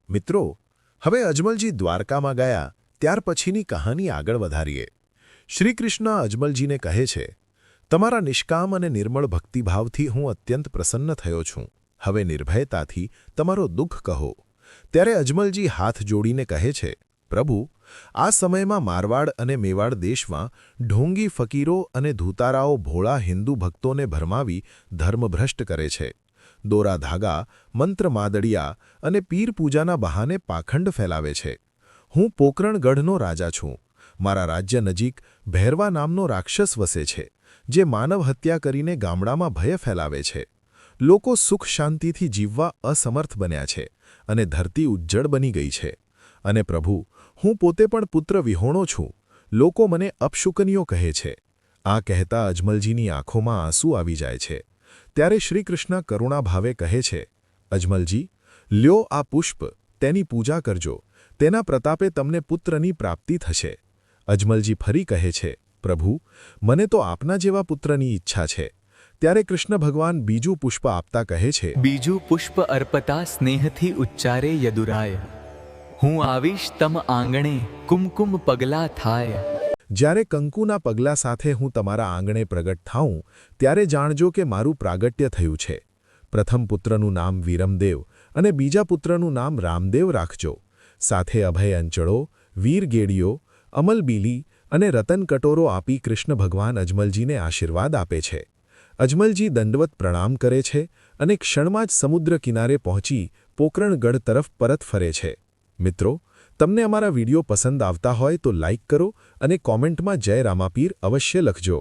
મિત્રો, હવે અજમલજી દ્વારકામાં ગયા ત્યાર પછીની કહાની આગળ વધારીએ। શ્રીકૃષ્ણ અજમલજીને કહે છે, તમારા નિષ્કામ અને નિર્મળ ભક્તિભાવથી હું અત્યંત પ્રસન્ન થયો છું। હવે નિર્ભયતાથી તમારો દુઃખ કહો। ત્યારે અજમલજી હાથ જોડીને કહે છે, પ્રભુ, આ સમયમાં મારવાડ અને મેવાડ દેશમાં ઢોંગી ફકીરો અને ધૂતારાઓ ભોળા હિન્દુ ભક્તોને ભરમાવી ધર્મભ્રષ્ટ કરે છે। દોરા ધાગા, મંત્ર માદડિયા અને પીર પૂજાના બહાને પાખંડ ફેલાવે છે। હું પોકરણગઢનો રાજા છું। મારા રાજ્ય નજીક ભૈરવા નામનો રાક્ષસ વસે છે, જે માનવ હત્યા કરીને ગામડામાં ભય ફેલાવે છે। લોકો સુખ શાંતિથી જીવવા અસમર્થ બન્યા છે અને ધરતી ઉજ્જડ બની ગઈ છે। અને પ્રભુ, હું પોતે પણ પુત્ર વિહોણો છું। લોકો મને અપશુકનીયો કહે છે। આ કહેતા અજમલજીની આંખોમાં આંસુ આવી જાય છે। ત્યારે શ્રીકૃષ્ણ કરુણાભાવે કહે છે, અજમલજી, લ્યો આ પુષ્પ, તેની પૂજા કરજો। તેના પ્રતાપે તમને પુત્રની પ્રાપ્તિ થશે। અજમલજી ફરી કહે છે, પ્રભુ, મને તો આપના જેવા પુત્રની ઈચ્છા છે। ત્યારે કૃષ્ણ ભગવાન બીજું પુષ્પ આપતા કહે છે, બીજું પુષ્પ અર્પતા સ્નેહથી ઉચ્ચારે યદુરાય, હું આવીશ તમ આંગણે કુમકુમ પગલા થાય। જ્યારે કંકુના પગલા સાથે હું તમારા આંગણે પ્રગટ થાઉં, ત્યારે જાણજો કે મારું પ્રાગટ્ય થયું છે। પ્રથમ પુત્રનું નામ વીરમદેવ અને બીજા પુત્રનું નામ રામદેવ રાખજો। સાથે અભય અંચળો, વીર ગેડીઓ, અમલબીલી અને રતન કટોરો આપી કૃષ્ણ ભગવાન અજમલજીને આશીર્વાદ આપે છે। અજમલજી દંડવત પ્રણામ કરે છે અને ક્ષણમાં જ સમુદ્ર કિનારે પહોંચી પોકરણગઢ તરફ પરત ફરે છે। મિત્રો, તમને અમારા વિડીયો પસંદ આવતા હોય તો લાઇક કરો અને કોમેન્ટમાં જય રામાપીર અવશ્ય લખજો।